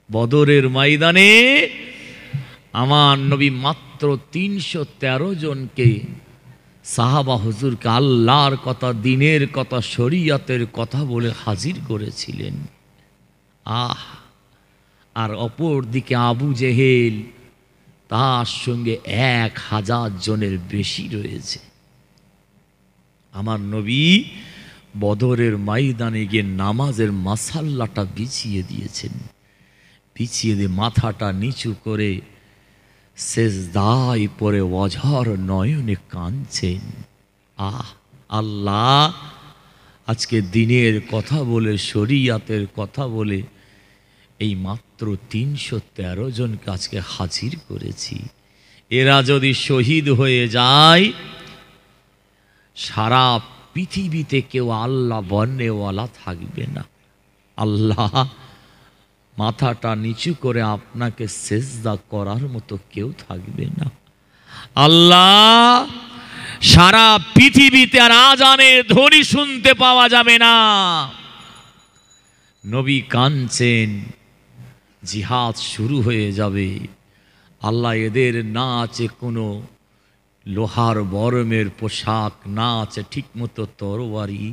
বদরের ময়দানে আমার নবী মাত্র ৩১৩ জনকে সাহাবা হুজুরকে আল্লাহর কথা, দিনের কথা, শরীয়তের কথা বলে হাজির করেছিলেন। আর অপর দিকে আবু জেহেল, তার সঙ্গে ১,০০০ জনের বেশি রয়েছে। আমার নবী বদরের ময়দানে গিয়ে নামাজের মাসাল্লাটা বিছিয়ে দিয়েছেন, বিছিয়ে দিয়ে মাথাটা নিচু করে সেজদায় পড়ে অঝর নয়নে কাঁদছেন। আল্লাহ, আজকে দিনের কথা বলে, শরীয়তের কথা বলে এই মাত্র ৩১৩ জনকে আজকে হাজির করেছি। এরা যদি শহীদ হয়ে যায়, সারা পৃথিবীতে কেউ আল্লাহ বর্ণেওয়ালা থাকবে না। আল্লাহ, মাথাটা নিচু করে আপনাকে সেজদা করার মতো কেউ থাকবে না। আল্লাহ, সারা পৃথিবীতে আর আজানের ধ্বনি শুনতে পাওয়া যাবে না। নবী কাঁদছেন, জিহাদ শুরু হয়ে যাবে। আল্লাহ এদের না আছে কোনো লোহার বরমের পোশাক, না আছে ঠিকমতো তরবারি,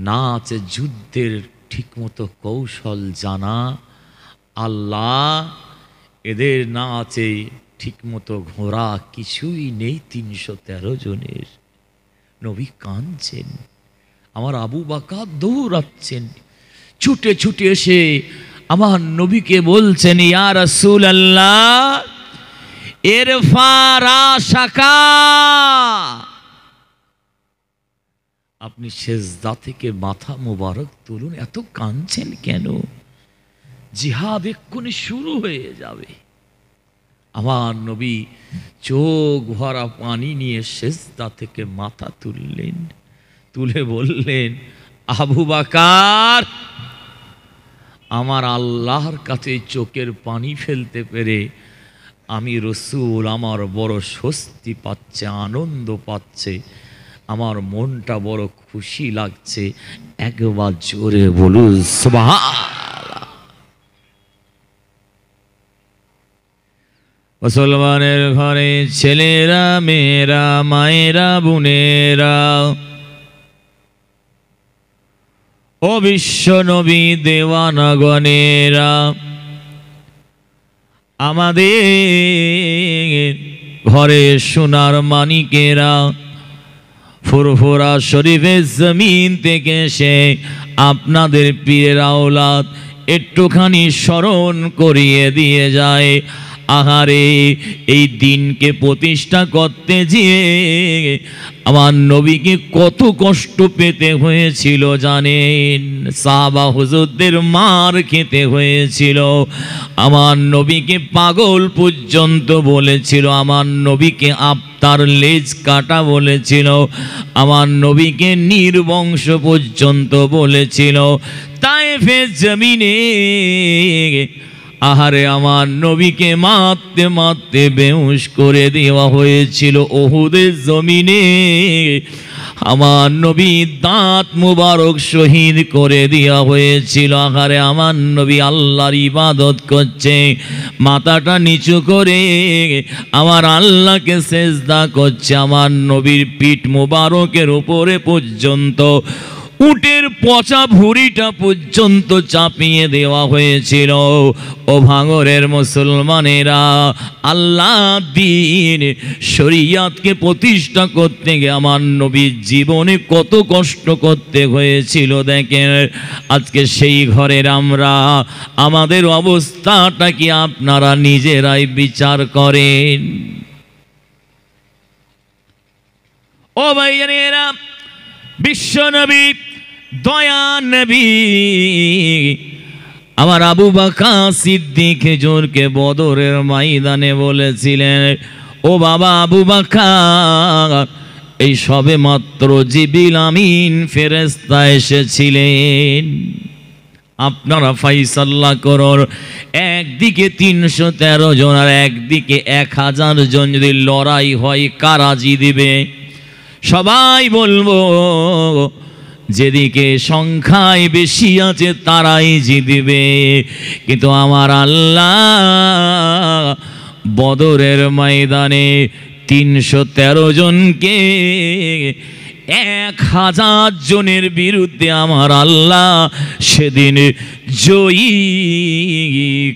না আছে যুদ্ধের ঠিকমতো কৌশল জানা। আল্লাহ, এদের না আছে ঠিকমতো ঘোড়া, কিছুই নেই ৩১৩ জনের। নবী কাঁদছেন। আমার আবু বকর দৌড়াচ্ছেন, ছুটে ছুটে এসে আমার নবীকে বলছেন, ইয়া রাসূলুল্লাহ, ইরফা রাসাকা, আপনি সেজদা থেকে মাথা মোবারক তুলুন। এত কাঁদছেন কেন? জিহাদ এক্ষুনি শুরু হয়ে যাবে। আমার নবী চোখ ভরা পানি নিয়ে সেজদা থেকে মাথা তুললেন, তুলে বললেন, আবু বকর, আমার আল্লাহর কাছে চোখের পানি ফেলতে পেরে আমি রসূল আমার বড় স্বস্তি পাচ্ছে, আনন্দ পাচ্ছে, আমার মনটা বড় খুশি লাগছে। একবার জোরে বলুন সুবহানাল্লাহ। মুসলমানের ঘরে ছেলেরা, মেয়েরা, মায়েরা, বোনেরা, ও বিশ্ব নবী দেওয়ানাগণেরা, আমাদের ঘরে সোনার মানিকেরা, ফুরফুরা শরীফের জমিন থেকে এসে আপনাদের পীরের আওলাদ একটুখানি স্মরণ করিয়ে দিয়ে যায়। আহারে, এই দিনকে প্রতিষ্ঠা করতে গিয়ে আমার নবীকে কত কষ্ট পেতে হয়েছিল জানেন? সাহাবা হুজুরদের মার খেতে হয়েছিল। আমার নবীকে পাগল পর্যন্ত বলেছিল, আমার নবীকে আপনার লেজ কাটা বলেছিল, আমার নবীকে নির্বংশ পর্যন্ত বলেছিল। তায়েফের জমিনে আহারে আমার নবীকে মারতে মারতে বেহুশ করে দেওয়া হয়েছিল। উহুদের জমিনে আমার নবীর দাঁত মুবারক শহীদ করে দেওয়া হয়েছিল। আহারে আমার নবী আল্লাহর ইবাদত করছে, মাথাটা নিচু করে আমার আল্লাহকে সেজদা করছে। আমার নবীর পিঠ মুবারকের উপরে পর্যন্ত উটের পচা ভুঁড়িটা পর্যন্ত চাপিয়ে দেওয়া হয়েছিল। ও ভাঙরের মুসলমানেরা, আল্লাহ দ্বীন শরীয়তকে প্রতিষ্ঠা করতে গিয়ে আমার নবীর জীবনে কত কষ্ট করতে হয়েছিল দেখেন। আজকে সেই ঘরের আমরা, আমাদের অবস্থাটা কি আপনারা নিজেরাই বিচার করেন। ও ভাইয়েরা, বিশ্ব নবী, দয়া নবী আমার আবু বকর সিদ্দিক হুজুরকে বদরের ময়দানে বলেছিলেন, ও বাবা আবু বকর, এই সবে মাত্র জিবরিল আমিন ফেরেশতা এসেছিলেন, আপনারা ফাইসাল্লা করুন। একদিকে ৩১৩ জন আর একদিকে ১,০০০ জন যদি লড়াই হয়, কারা জিতবে? সবাই বলবো যেদিকে সংখ্যায় বেশি আছে তারাই জিতবে। কিন্তু আমার আল্লাহ বদরের ময়দানে 313 জনকে 1000 জনের বিরুদ্ধে আমার আল্লাহ সেদিন জয়ী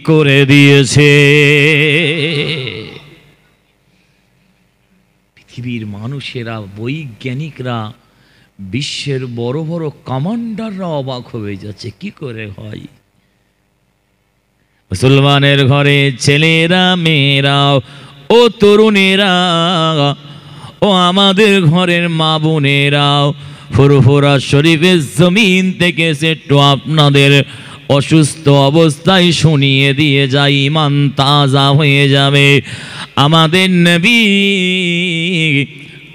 করে দিয়েছে। পৃথিবীর মানুষেরা, বৈজ্ঞানিকরা, বিশ্বের বড় বড় কমান্ডাররা অবাক হয়ে যাচ্ছে, কি করে হয়। মুসলমানের ঘরে ছেলেরা, মেয়েরা ও তরুণেরা ও আমাদের ঘরের মা বোনেরাও ফুরফুরা শরীফের জমিন থেকে একটু আপনাদের অসুস্থ অবস্থায় শুনিয়ে দিয়ে যাই, ইমান তাজা হয়ে যাবে। আমাদের নবী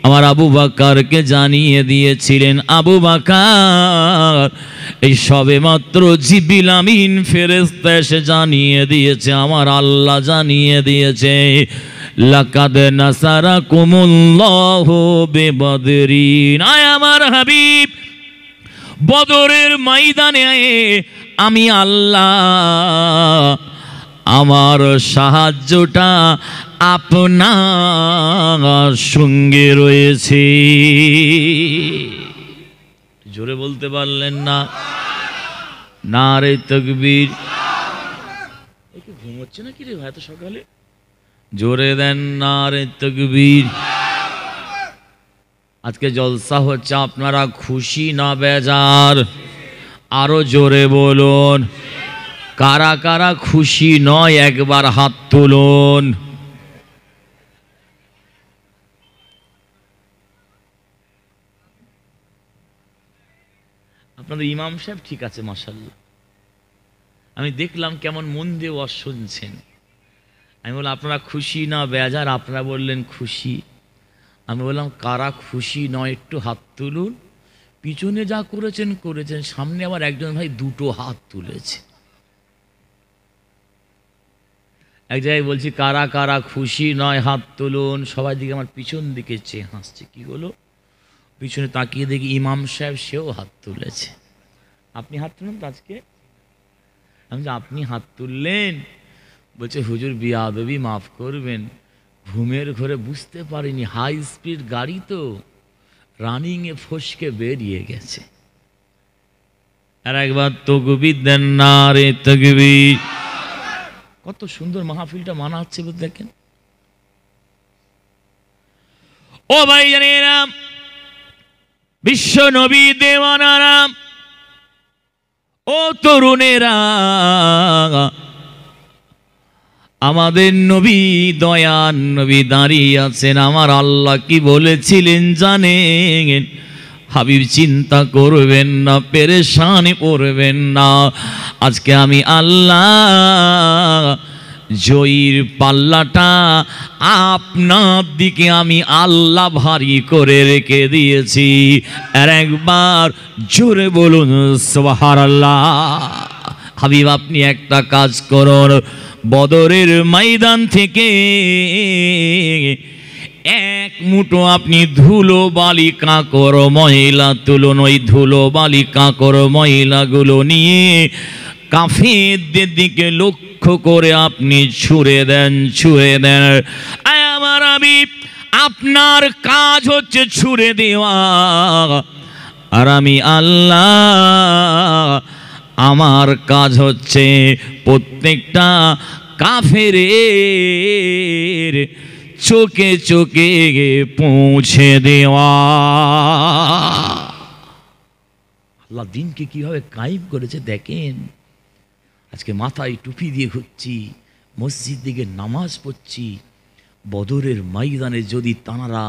আমার আবু বকরকে জানিয়ে দিয়েছিলেন, আবু বকর এই সবে মাত্র জিবরিল আমিন ফেরেশতা এসে জানিয়ে দিয়েছে, আমার আল্লাহ জানিয়ে দিয়েছে, লাকাদ নাসারাকুমুল্লাহু বিবদরিন। আয় আমার হাবিব, বদরের ময়দানে আমি আল্লাহ আমার সাহায্যটা আপনার সঙ্গে রয়েছে। জোরে বলতে পারলেন না? নারে তাকবীর। একটু ঘুমোচ্ছে না কি রে ভাই এত সকালে? জোরে দেন নারে তাকবীর। আজকে জলসা হচ্ছে, আপনারা খুশি না বেজার? আরো জোরে বলুন। কারা কারা খুশি নয় একবার হাত তুলুন। আপনাদের ইমাম সাহেব ঠিক আছে মাশাআল্লাহ, আমি দেখলাম কেমন মন দিয়ে ওয়াজ শুনছেন। আমি বললাম আপনারা খুশি না বেজার? আপনারা বললেন খুশি। আমি বললাম কারা খুশি নয় একটু হাত তুলুন। পিছনে যা করেছেন করেছেন, সামনে আবার একজন ভাই 2টো হাত তুলেছে। এক জায়গায় বলছি কারা কারা খুশি নয় হাত তুলুন, সবাই দিকে আমার পিছন দিকে চেয়ে হাসছে। কি হলো? পিছনে তাকিয়ে দেখি ইমাম সাহেব সেও হাত তুলেছে। আপনি হাত তুলুন তো আজকে? আমি যে আপনি হাত তুললেন, বলছে হুজুর বিয়াদবি মাফ করবেন, ঘুমের ঘরে বুঝতে পারিনি, হাই স্পিড গাড়ি তো রানিংয়ে ফসকে বেরিয়ে গেছে। আর একবার তাকবীর দেন নারে তাকবীর। কত সুন্দর মাহফিলটা মানা হচ্ছে দেখেন। ও ভাইজানেরা, বিশ্ব নবী দেওয়ানারা, ও তরুণেরা, আমাদের নবী দয়ান নবী দাঁড়িয়ে আছেন। আমার আল্লাহ কি বলেছিলেন জানেন? হাবিব চিন্তা করবেন না, পেরেশানি পড়বেন না, আজকে আমি আল্লাহ জয়ীর পাল্লাটা আপনার দিকে আমি আল্লাহ ভারী করে রেখে দিয়েছি। আর একবার জোরে বলুন সুবহানাল্লাহ। হাবিব আপনি একটা কাজ করুন, বদরের ময়দান থেকে 1 মুঠো আপনি ধুলো বালি কাঁকর ময়লা তুলুন। ওই ধুলো বালি কাঁকর ময়লাগুলো নিয়ে কাফেরদের দিকে লক্ষ্য করে আপনি ছুঁড়ে দেন, ছুঁড়ে দেন। আয় আমার হাবিব, আপনার কাজ হচ্ছে ছুঁড়ে দেওয়া, আর আমি আল্লাহ আমার কাজ হচ্ছে প্রত্যেকটা কাফেরের চোখে চোখে পৌঁছে দেওয়া। আল্লাহ দিনকে কিভাবে কায়েম করেছে দেখেন। আজকে মাথায় টুপি দিয়ে ঘুরছি, মসজিদ দিকে নামাজ পড়ছি। বদরের ময়দানে যদি তাঁরা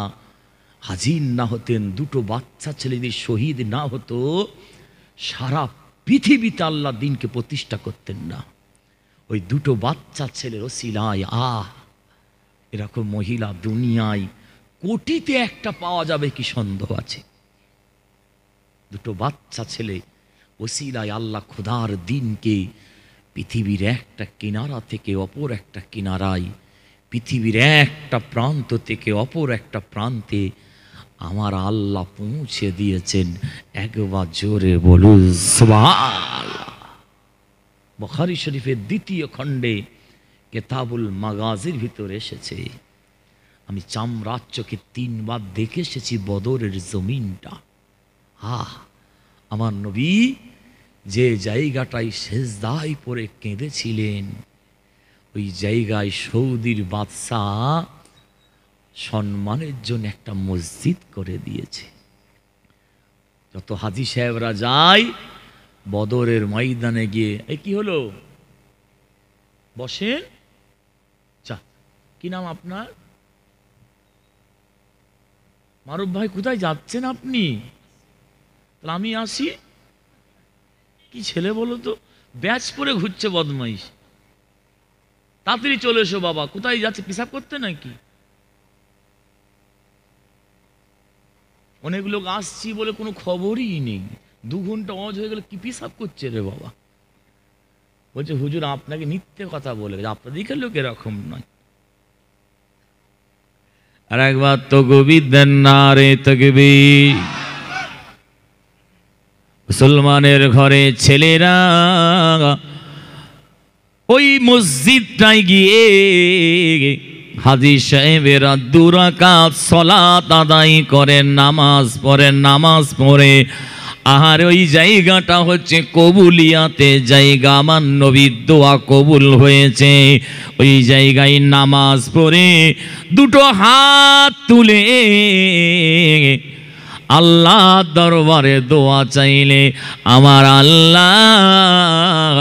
হাজির না হতেন, 2টো বাচ্চা ছেলেদের শহীদ না হতো, সারা পৃথিবীতে আল্লাহ দিনকে প্রতিষ্ঠা করতেন না। ওই 2টো বাচ্চা ছেলের ওসিলায় এরকম মহিলা দুনিয়ায় কোটিতে একটা পাওয়া যাবে কি সন্দেহ আছে? 2টো বাচ্চা ছেলে ওসিলায় আল্লাহ খোদার দিনকে পৃথিবীর একটা কিনারা থেকে অপর একটা কিনারায়, পৃথিবীর একটা প্রান্ত থেকে অপর একটা প্রান্তে আমার আল্লাহ পৌঁছে দিয়েছেন। একবার জোরে বলুন সুবহানাল্লাহ। বুখারী শরীফের দ্বিতীয় খণ্ডে কিতাবুল মাগাজির ভিতরে এসেছে, আমি চামড়ার চোখে 3 বার দেখে এসেছি বদরের জমিনটা। আমার নবী যে জায়গাটায় সেজদায় পড়ে কেঁদেছিলেন, ওই জায়গায় সৌদির বাদশাহ সম্মানের জন্য একটা মসজিদ করে দিয়েছে। যত হাজী সাহেবরা যায় বদরের ময়দানে গিয়ে, এই কি হলো, বসেন। কি নাম আপনার? মারুফ ভাই, কোথায় যাচ্ছেন আপনি? তাহলে আমি আসি। কি ছেলে বলো তো, ব্যাচ পরে ঘুরছে বদমাইশ। তাড়াতাড়ি চলে এসো বাবা। কোথায় যাচ্ছে, পেশাব করতে নাকি? অনেক লোক আসছি বলে কোনো খবরই নেই, 2 ঘন্টা অজ হয়ে গেল, কি পেশাব করছে রে বাবা? বলছে হুজুর আপনাকে মিথ্যে কথা বলে গেছে, আপনাদের লোক এরকম নয়। আর একবার তো গোবিন্দের নারে তাকবীর। মুসলমানের ঘরে ছেলেরা ওই মসজিদটায় গিয়ে হাজী সাহেবেরা 2 রাকাত সালাত আদায় করেন, নামাজ পড়েন। নামাজ পড়ে আর ওই জায়গাটা হচ্ছে কবুলিয়াতে জায়গা, আমার নবীর দোয়া কবুল হয়েছে। ওই জায়গায় নামাজ পড়ে 2টো হাত তুলে আল্লাহ দরবারে দোয়া চাইলে আমার আল্লাহ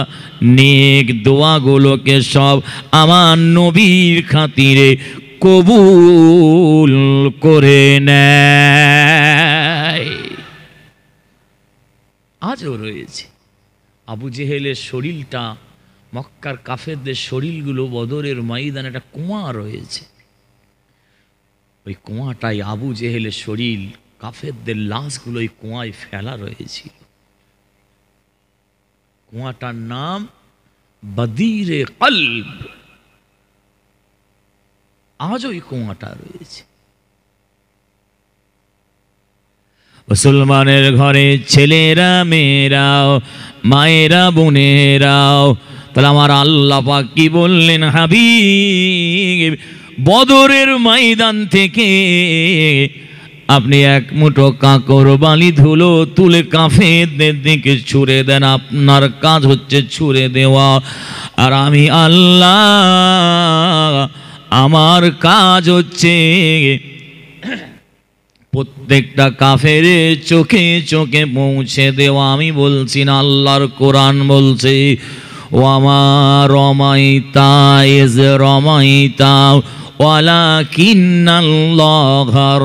নেক দোয়াগুলোকে সব আমার নবীর খাতিরে কবুল করে নেয়। আজও রয়েছে আবু জেহেলের শরীরটা, মক্কার কাফেরদের শরীরগুলো, বদরের ময়দানে একটা কুয়া রয়েছে। ওই কুয়াটাই আবু জেহেলের শরীর, কাফেরদের লাশগুলো ওই কুয়ায় ফেলা রয়েছিল। কুয়াটার নাম বদিরে কলব। আজ ওই কুয়াটা রয়েছে। মুসলমানের ঘরে ছেলেরা, মেয়েরাও, মায়েরা, বোনেরাও, তাহলে আমার আল্লাহ পাক কি বললেন, হাবিব বদরের ময়দান থেকে আপনি 1 মুঠো কাঁকর বালি ধুলো তুলে কাফেরদের দিকে ছুঁড়ে দেন। আপনার কাজ হচ্ছে ছুঁড়ে দেওয়া, আর আমি আল্লাহ আমার কাজ হচ্ছে প্রত্যেকটা কাফেরের চোখে চোখে পৌঁছে দেওয়া। আমি বলছি না, আল্লাহর কোরআন বলছে, ও আমার রমাইতা ইজ রমাইতা ওয়ালাকিন্নাল্লাহ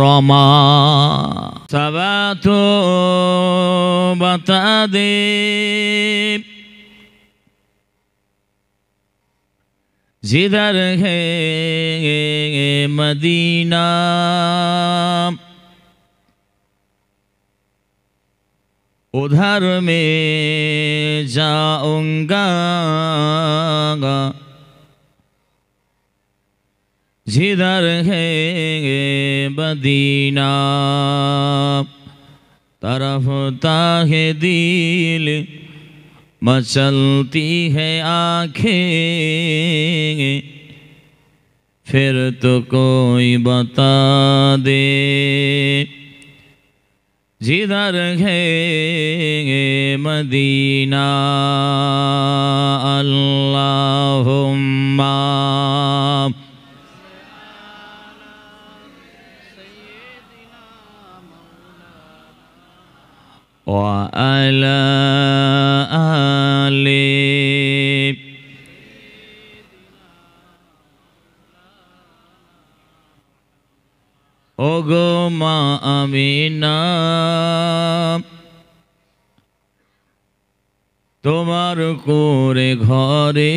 রমা। সাবাতো বাতা দে जिधर है मदीना उधर में जाऊंगा, जिधर है मदीना तरफता है दिल, मचलती है आँखें, फिर तो कोई बता दे जिधर है मदीना। अल्लाहुम्मा व अला आले ওগো মা আমিনা, তোমার কোরে ঘরে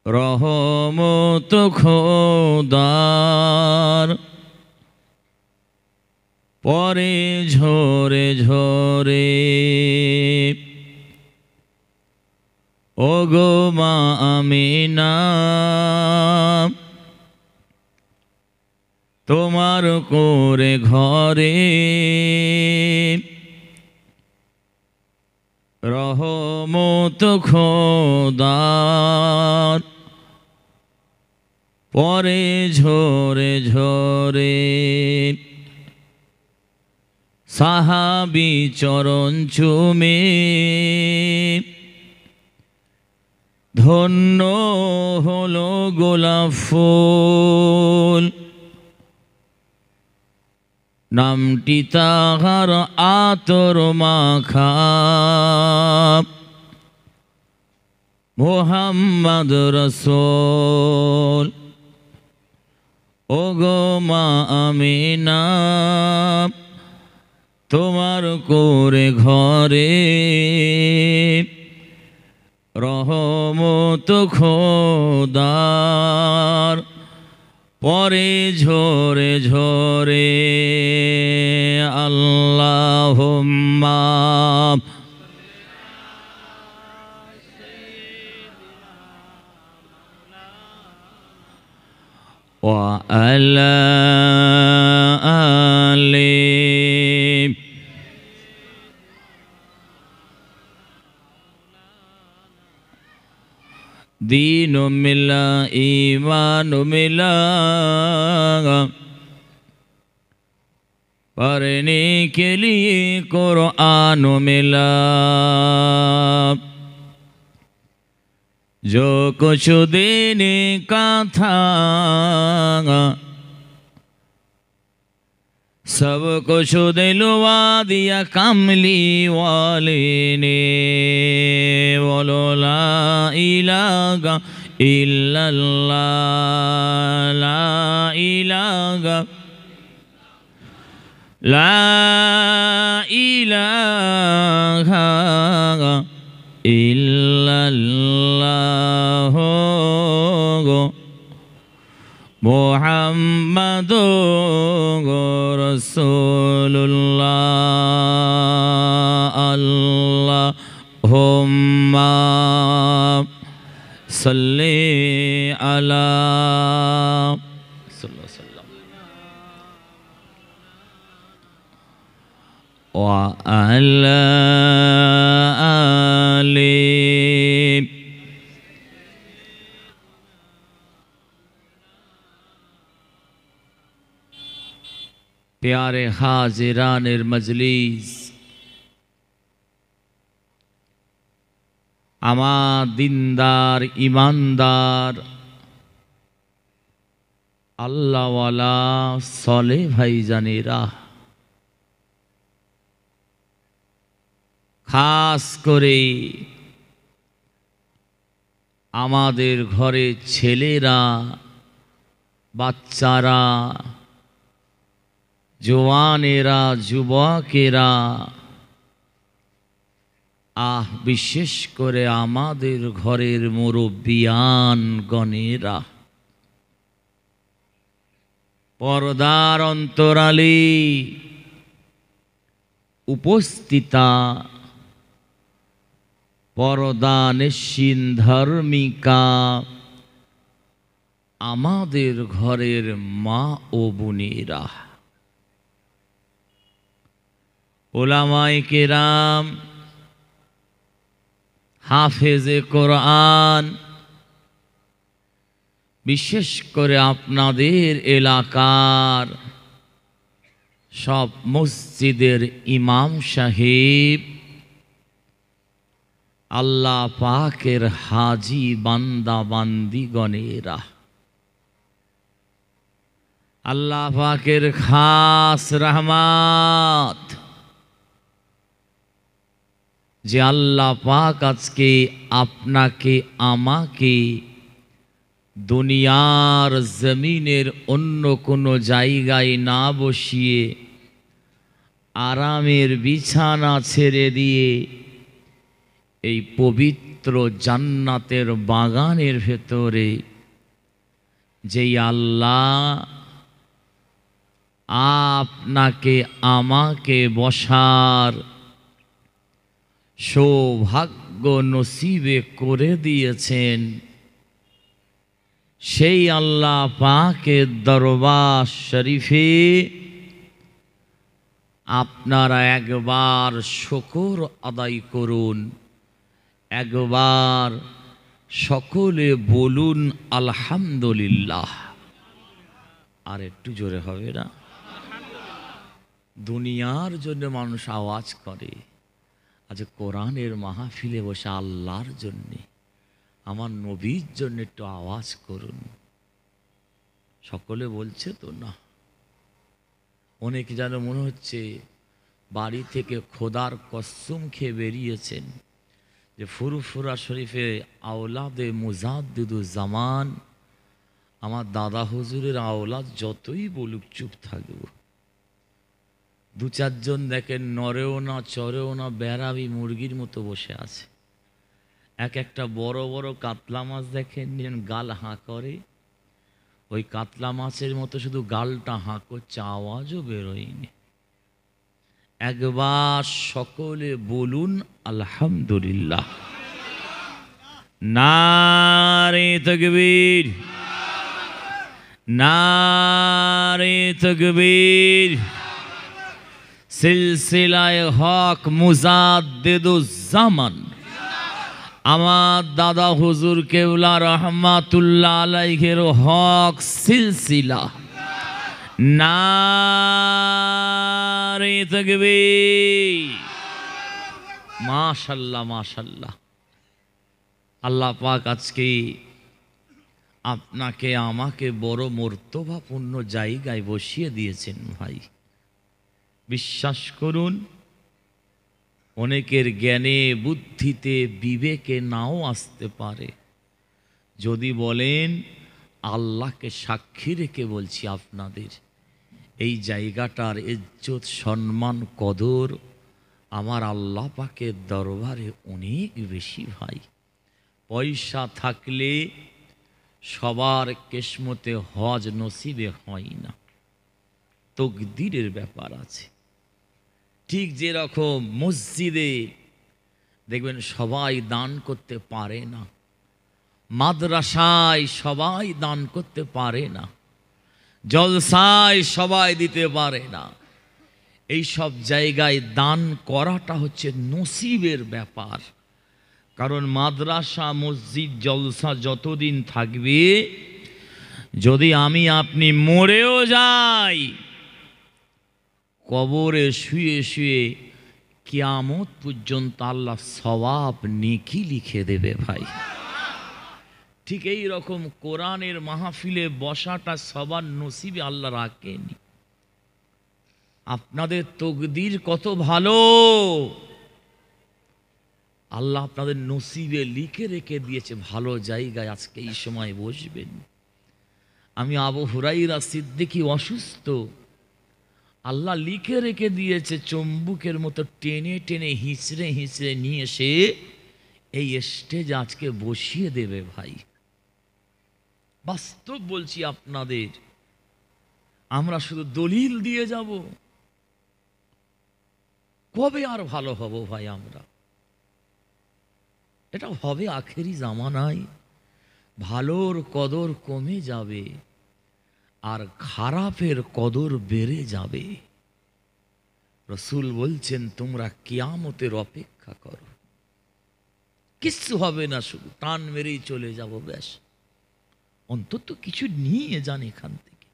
রহমত খোদার পরে ঝরে ঝরে, ওগো মা আমিনা তোমার করে ঘরে রহমত খোদার পরে ঝরে ঝরে সাহাবী চরণ চুমে ধন্য হলো গোলাপ ফুল নামটি তাহার আতর মাখা মুহাম্মদ রাসূল ওগো মা আমিনা তোমার করে ঘরে রহমত খোদার পরে ঝরে ঝরে আল্লাহুম্মা ওয়া আলা আলি दीन मिला ईमान मिला पढ़ने के लिए कुरान मिला जो कुछ देने का था सब कुछ दिलवा दिया कमली वाले ने बोलो ला इलाहा इल्लल्लाह ला इलाहा इल्लल्लाह मुहम्मदुर रसूलुल्लाह अल्लाहुम्मा सल्ली अला व अला आलि प्यारे हाजिरानेर मजलिस आमार दिनदार ईमानदार अल्लाहवाला सले भाईजानेरा खास करे आमादेर घरे छेलेरा बाच्चारा जवानेरा जुबकेरा विशेष करे आमादेर घरेर मुरब्बियान गणेरा पर्दार अंतराले उपस्थिता पर्दानिशीन धर्मिका आमादेर घरेर मा ओ बोनेरा उलामाए केराम हाफेजे कुरान विशेष करे आपनादेर एलाकार सब मस्जिदेर इमाम साहेब अल्लाह पाकेर हाजी बान्दा बान्दी गणेरा अल्लाह पाकेर खास रहमत जे अल्लाह पाक आजके आपनाके आमाके दुनियार जमीनेर अन्य कोनो जायगाय ना बसिए आरामेर बिछाना छेड़े दिए এই পবিত্র জান্নাতের বাগানের ভেতরে যেই আল্লাহ আপনাকে আমাকে বসার সৌভাগ্য নসিবে করে দিয়েছেন সেই আল্লাহ পাকের দরবার শরীফে আপনারা একবার শুকর আদায় করুন, একবার সকলে বলুন আলহামদুলিল্লাহ। আর একটু জোরে হবে না? দুনিয়ার জন্য মানুষ আওয়াজ করে, আজ কোরআনের মাহফিলে বসে আল্লাহর জন্যে, আমার নবীর জন্য একটু আওয়াজ করুন। সকলে বলছে তো না। অনেকে যেন মনে হচ্ছে বাড়ি থেকে খোদার কসম খেয়ে বেরিয়েছেন যে ফুরফুরা শরীফে আওলাদে মুজাদ্দিদুজ্জামান, আমার দাদা হুজুরের আওলাদ যতই বলুক চুপ থাকব। দু চারজন দেখেন নড়েও না চড়েও না, বেড়াবি মুরগির মতো বসে আছে। এক একটা বড় বড় কাতলা মাছ দেখেন গাল হাঁ করে, ওই কাতলা মাছের মতো শুধু গালটা হাঁ করছে, আওয়াজও বেরোয়নি। একবার সকলে বলুন আলহামদুলিল্লাহ। নারে তাকবীর, নারে তাকবীর। সিলসিলায়ে হক মুজাদ্দিদুজ্জামান আমার দাদা হুজুর কেবলা রহমাতুল্লাহ আলাইহির হক সিলসিলা, নারে তাকবীর। মাশাআল্লাহ মাশাআল্লাহ। আল্লাহ পাক আজকে আপনাকে আমাকে বড় মর্তবাপূর্ণ জায়গায় বসিয়ে দিয়েছেন ভাই। বিশ্বাস করুন, অনেকের জ্ঞানে বুদ্ধিতে বিবেকে নাও আসতে পারে। যদি বলেন আল্লাহকে সাক্ষী রেখে বলছি আপনাদের, এই জায়গাটার ইজ্জত সম্মান কদর আমার আল্লাহ পাকের দরবারে অনেক বেশি ভাই। পয়সা থাকলে সবার কিসমতে হজ নসিবে হয় না, তকদিরের ব্যাপার আছে। ঠিক যেরকম মসজিদে দেখবেন সবাই দান করতে পারে না, মাদ্রাসায় সবাই দান করতে পারে না, জলসায় সবাই দিতে পারে না। এই সব জায়গায় দান করাটা হচ্ছে নসিবের ব্যাপার। কারণ মাদ্রাসা মসজিদ জলসা যতদিন থাকবে, যদি আমি আপনি মরেও যাই, কবরে শুয়ে শুয়ে কিয়ামত পর্যন্ত আল্লাহ সওয়াব নেকি লিখে দেবে ভাই। ঠিক এই রকম কোরআনের মাহফিলে বসাটা সবার নসিবে আল্লাহ রাখেনি। আপনাদের তকদির কত ভালো, আল্লাহ আপনাদের নসিবে লিখে রেখে দিয়েছে ভালো জায়গায় আজকে এই সময় বসবেন। আমি আবু হুরাইরা সিদ্দিকী অসুস্থ, আল্লাহ লিখে রেখে দিয়েছে চম্বুকের মতো টেনে টেনে হিঁচড়ে হিঁচড়ে নিয়ে এসে এই স্টেজ আজকে বসিয়ে দেবে ভাই। বাস্তব বলছি আপনাদের, আমরা শুধু দলিল দিয়ে যাব, কবে আর ভালো হব ভাই আমরা? এটা হবে আখেরি জামানায়, ভালোর কদর কমে যাবে আর খারাপের কদর বেড়ে যাবে। রসূল বলছেন তোমরা কিয়ামতের অপেক্ষা করো, কিচ্ছু হবে না, শুধু টান মেরেই চলে যাব, ব্যাস। অন্তত কিছু নিয়ে যান এখান থেকে।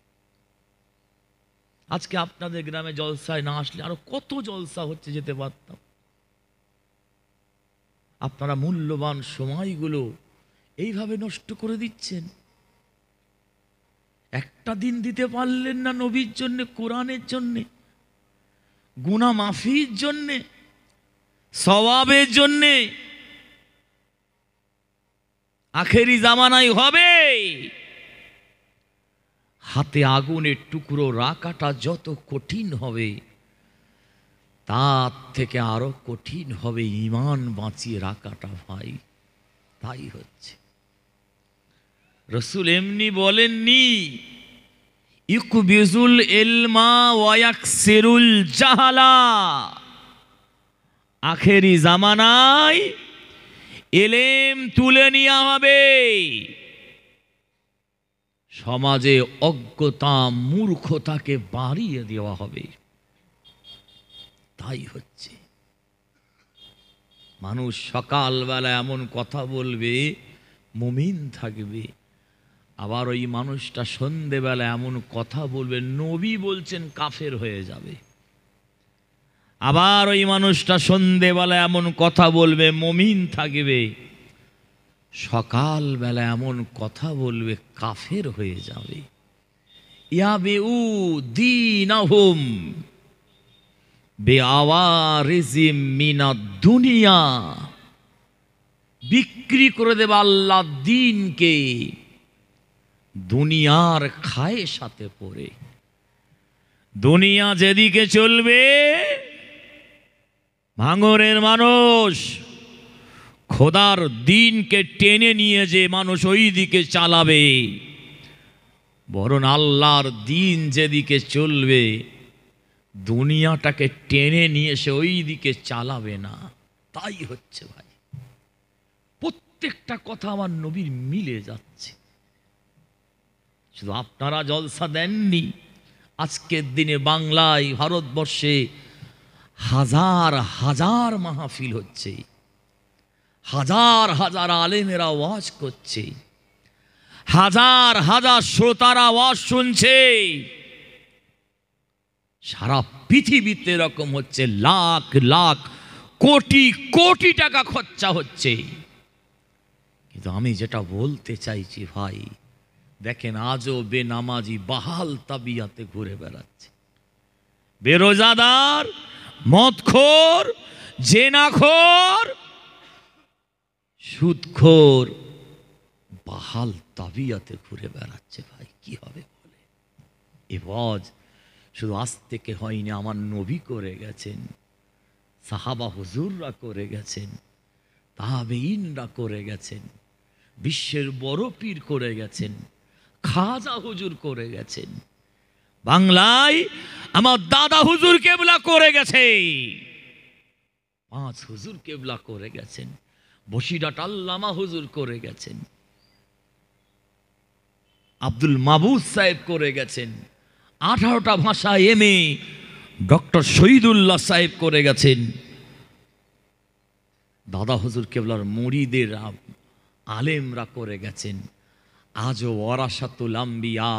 আজকে আপনাদের গ্রামে জলসায় না আসলে আরো কত জলসা হচ্ছে, যেতে পারতাম। আপনারা মূল্যবান সময়গুলো এইভাবে নষ্ট করে দিচ্ছেন। একটা দিন দিতে পারলেন না নবীর জন্যে, কোরআনের জন্যে, গুনাহ মাফির জন্যে, সওয়াবের জন্যে। আখেরি জামানায় হবে হাতে আগুনের টুকরো রাখাটা যত কঠিন হবে, তার থেকে আরো কঠিন হবে ঈমান বাঁচিয়ে রাখাটা ভাই। তাই হচ্ছে। রসূল এমনি বলেননি ইকবিজুল ইলমা ওয়া ইয়াকসিরুল জাহালা। আখেরি জামানায় ইলম তুলে নেওয়া হবে, সমাজে অজ্ঞতা মূর্খতাকে বাড়িয়ে দেওয়া হবে। তাই হচ্ছে, মানুষ সকালবেলা এমন কথা বলবে মুমিন থাকবে, আবার ওই মানুষটা সন্ধেবেলা এমন কথা বলবে নবী বলছেন কাফের হয়ে যাবে। আবার ওই মানুষটা সন্ধেবেলা এমন কথা বলবে মুমিন থাকবে, সকালবেলা এমন কথা বলবে কাফের হয়ে যাবে। ইয়াবিউ দীনাহুম বিআওয়ারিজিম মিনাদ দুনিয়া, বিক্রি করে দেবে আল্লাহ দ্বীনকে দুনিয়ার খায়ে সাথে পড়ে। দুনিয়া যেদিকে চলবে, ভাঙরের মানুষ খোদার দিনকে টেনে নিয়ে যে মানুষ ওই দিকে চালাবে, বরং আল্লাহর দিন যেদিকে চলবে দুনিয়াটাকে টেনে নিয়ে সে ওই দিকে চালাবে না। তাই হচ্ছে ভাই, প্রত্যেকটা কথা আমার নবীর মিলে যাচ্ছে। শুধু আপনারা জলসা দেননি, আজকের দিনে বাংলায় ভারতবর্ষে হাজার হাজার মাহফিল হচ্ছে, হাজার হাজার আলেমেরা ওয়াজ করছে, হাজার হাজার শ্রোতারা ওয়াজ শুনছে। সারা পৃথিবীতে এরকম হচ্ছে, লাখ লাখ কোটি কোটি টাকা খরচা হচ্ছে। কিন্তু আমি যেটা বলতে চাইছি ভাই, দেখেন আজও বেনামাজি বাহাল তাবিয়াতে ঘুরে বেড়াচ্ছে, বেরোজাদার, মদখোর, জেনাখোর, সুদখোর বাহাল তাবিয়াতে ঘুরে বেড়াচ্ছে। ভাই কি হবে বলে? এ ওয়াজ শুধু আজ থেকে হয়নি, আমার নবী করে গেছেন, সাহাবা হুজুররা করে গেছেন, তাবেঈনরা করে গেছেন, বিশ্বের বড় পীর করে গেছেন, খাজা হুজুর করে গেছেন, বাংলায় আমার দাদা হুজুর কেবলা করে গেছে, 5 হুজুর কেবলা করে গেছেন, বসিরহাট আল্লামা হুজুর করে গেছেন, আব্দুল মাবুদ সাহেব করে গেছেন, 18টা ভাষা এমএ ডক্টর শহীদুল্লাহ সাহেব করে গেছেন। দাদা হুজুর কেবলার মুরিদের আলেমরা করে গেছেন। আজও ওয়ারাসাতুল আম্বিয়া,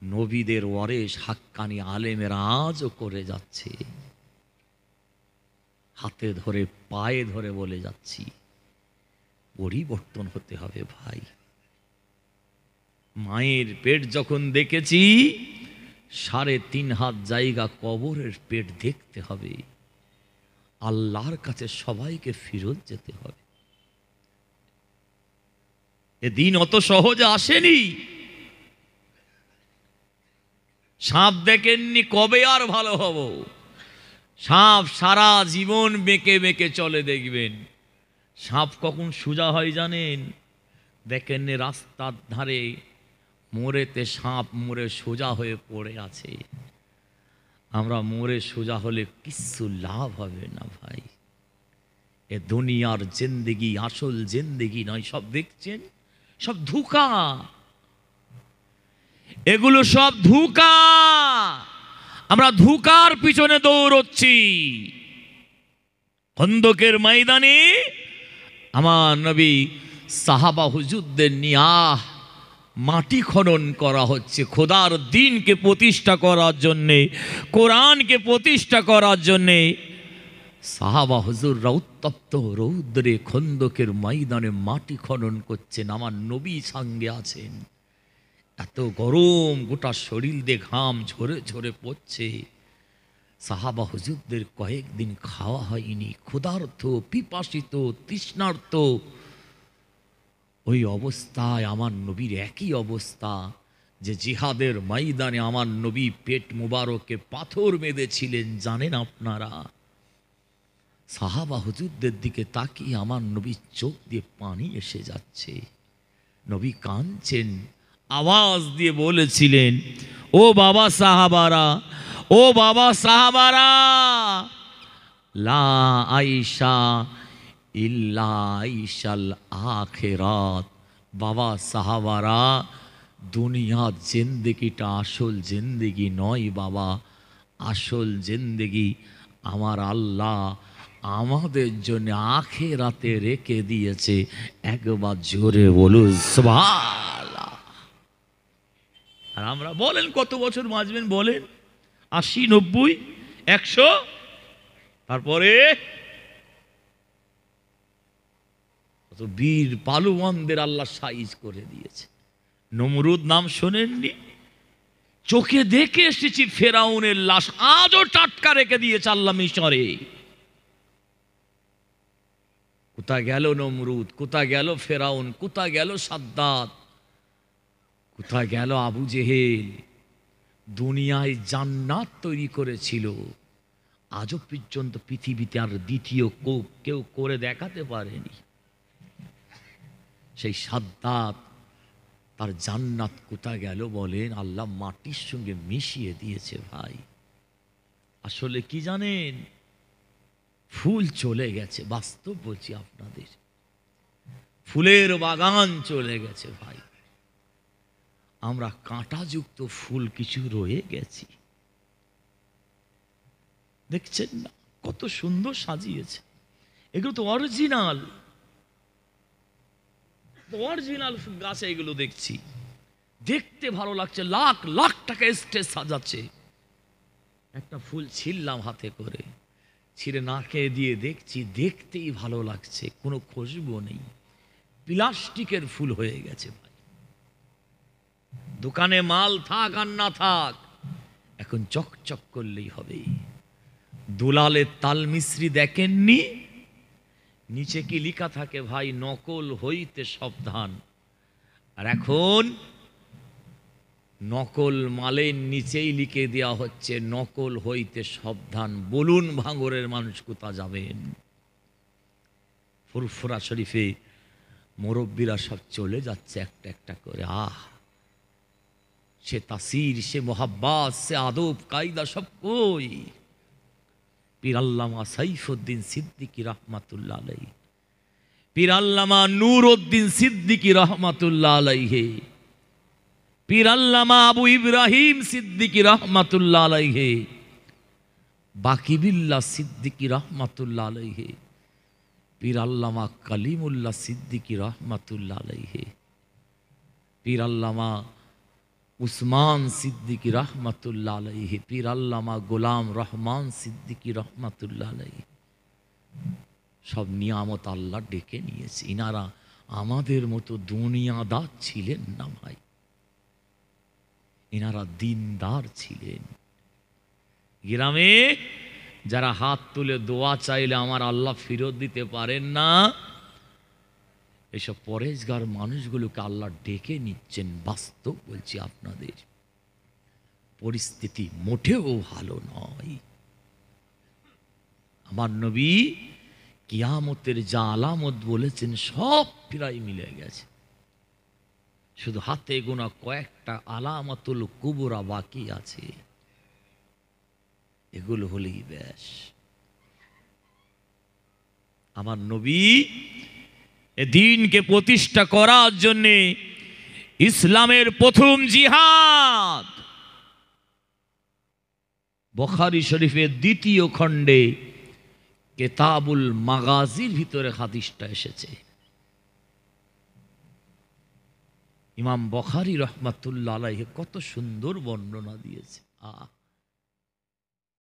নবীদের ওয়ারেস হাক্কানি আলেমেরা আজও করে যাচ্ছে। হাতে ধরে পায়ে ধরে বলে যাচ্ছি, পরিবর্তন হতে হবে ভাই। মায়ের পেট যখন দেখেছি, 3.5 হাত জায়গা কবরের পেট দেখতে হবে। আল্লাহর কাছে সবাইকে ফিরত যেতে হবে। এদিন অত সহজে আসেনি। সাপ দেখেননি, কবে আর ভালো হব? সাপ সারা জীবন বেঁকে বেঁকে চলে, দেখবেন সাপ কখন সোজা হয় জানেন? দেখেননি রাস্তার ধারে মোড়েতে সাপ মোড়ে সোজা হয়ে পড়ে আছে। আমরা মোড়ে সোজা হলে কিচ্ছু লাভ হবে না ভাই। এ দুনিয়ার জিন্দেগি আসল জিন্দেগি নয়। সব দেখছেন, সব ধোঁকা, এগুলো সব ধোঁকা। আমরা ধোঁকার পিছনে দৌড়চ্ছি। খন্দকের ময়দানে আমার নবী সাহাবা হুজুরদের নিয়ে মাটি খনন করা হচ্ছে, খোদার দ্বীনকে প্রতিষ্ঠা করার জন্যে, কোরআনকে প্রতিষ্ঠা করার জন্যে। সাহাবা হুজুররা উত্তপ্ত রৌদ্রে খন্দকের ময়দানে মাটি খনন করছেন, আমার নবী সঙ্গে আছেন। এত গরম, গোটা শরীর দিয়ে ঘাম ঝরে ঝরে পড়ছে। সাহাবা হুজুরদের কয়েকদিন খাওয়া হয়নি, ক্ষুধার্ত, পিপাসিত, তৃষ্ণার্ত। ওই অবস্থায় আমার নবীর একই অবস্থা, যে জিহাদের ময়দানে আমার নবী পেট মুবারকে পাথর বেঁধেছিলেন। জানেন আপনারা, সাহাবা হুজুরদের দিকে তাকিয়ে আমার নবীর চোখ দিয়ে পানি এসে যাচ্ছে। নবী কাঁদছেন, আওয়াজ দিয়ে বলেছিলেন, ও বাবা সাহাবারা, ও বাবা সাহাবারা, লা আইসা ইল্লা আইসাল আখিরাত। বাবা সাহাবারা, দুনিয়ার জিন্দেগিটা আসল জিন্দেগি নয় বাবা। আসল জিন্দেগি আমার আল্লাহ আমাদের জন্য আখিরাতে রেখে দিয়েছে। একবার জোরে বলুন সুবহানাল্লাহ। আর আমরা বলেন কত বছর বাঁচবেন বলেন? 80, 90, 100, তারপরে কত বীর পালুয়ানদের আল্লাহ সাইজ করে দিয়েছে। নমরুদ নাম শোনেননি? চোখে দেখে এসেছি ফেরাউনের লাশ আজও টাটকা রেখে দিয়েছে আল্লাহ মিশরে। কোথা গেল নমরুদ, কোথা গেল ফেরাউন, কোথা গেল সাদ্দাত, কোথা গেল আবু জেহেল? দুনিয়ায় জান্নাত তৈরি করেছিল, আজও পর্যন্ত পৃথিবীতে আর দ্বিতীয় কেউ করে দেখাতে পারেনি। সেই সাদ্দাত তার জান্নাত কোথা গেল বলেন? আল্লাহ মাটির সঙ্গে মিশিয়ে দিয়েছে ভাই। আসলে কি জানেন? ফুল চলে গেছে, বাস্তব বলছি আপনাদের, ফুলের বাগান চলে গেছে ভাই। আমরা কাঁটাযুক্ত ফুল কিছু রয়ে গেছি। দেখছেন না কত সুন্দর সাজিয়েছে? এগুলো তো অরিজিনাল গাছে এগুলো দেখছি, দেখতে ভালো লাগছে। লাখ লাখ টাকা স্টেজ সাজাচ্ছে। একটা ফুল ছিললাম হাতে করে, ছিঁড়ে নাকে দিয়ে দেখছি, দেখতেই ভালো লাগছে, কোনো খুশবু নেই, প্লাস্টিকের ফুল হয়ে গেছে ভাই। দোকানে মাল থাক আর না থাক, এখন চকচক করলেই হবে। দুলালের তাল মিশ্রি দেখেননি? নিচে কি লেখা থাকে ভাই? নকল হইতে সাবধান। আর এখন নকল মালের নিচেই লিখে দেওয়া হচ্ছে নকল হইতে সাবধান। বলুন ভাঙরের মানুষ কোথা যাবেন? ফুরফুরা শরীফে মুরব্বীরা সব চলে যাচ্ছে একটা একটা করে। সে তাসির, সে মোহাব্বত, সে আদব কায়দা সব কই? পীর আল্লামা সাইফুদ্দিন সিদ্দিকী রহমাতুল্লাহ আলাইহি, পীর আল্লামা নূরউদ্দিন সিদ্দিকী রহমাতুল্লাহ আলাইহি, পীর আল্লামা আবু ইব্রাহিম সিদ্দিকী রহমাতুল্লাহ আলাইহি, বাকিবিল্লাহ সিদ্দিকী রহমাতুল্লাহ আলাইহি, পীর আল্লামা কালিমুল্লাহ সিদ্দিকী রহমাতুল্লাহ আলাইহি, পীর আল্লামা উসমান সিদ্দিকী রহমাতুল্লাহ আলাইহি, পীর আল্লামা গোলাম রহমান সিদ্দিকী রহমাতুল্লাহ আলাইহি। সব নিয়ামত আল্লাহ ডেকে নিয়েছে। ইনারা আমাদের মতো দুনিয়াদার ছিলেন না ভাই, ইনারা দিনদার ছিলেন। গ্রামে যারা হাত তুলে দোয়া চাইলে আমার আল্লাহ ফেরত দিতে পারেন না, এসব পরেশগার মানুষগুলোকে আল্লাহ ডেকে নিচ্ছেন। বাস্তব বলছি আপনাদের, পরিস্থিতি মোটেও ভালো নয়। আমার নবী কিয়ামতের যা আলামত বলেছেন সব প্রায় মিলে গেছে, শুধু হাতে গোনা কয়েকটা আলামাতুল কুবরা বাকি আছে। এগুলো হলেই ব্যাস। আমার নবী এ দিনকে প্রতিষ্ঠা করার জন্যে ইসলামের প্রথম জিহাদ, বুখারী শরীফের ২য় খণ্ডে কিতাবুল মাগাজির ভিতরে হাদিসটা এসেছে। ইমাম বুখারী রহমাতুল্লাহ আলাইহি কত সুন্দর বর্ণনা দিয়েছে।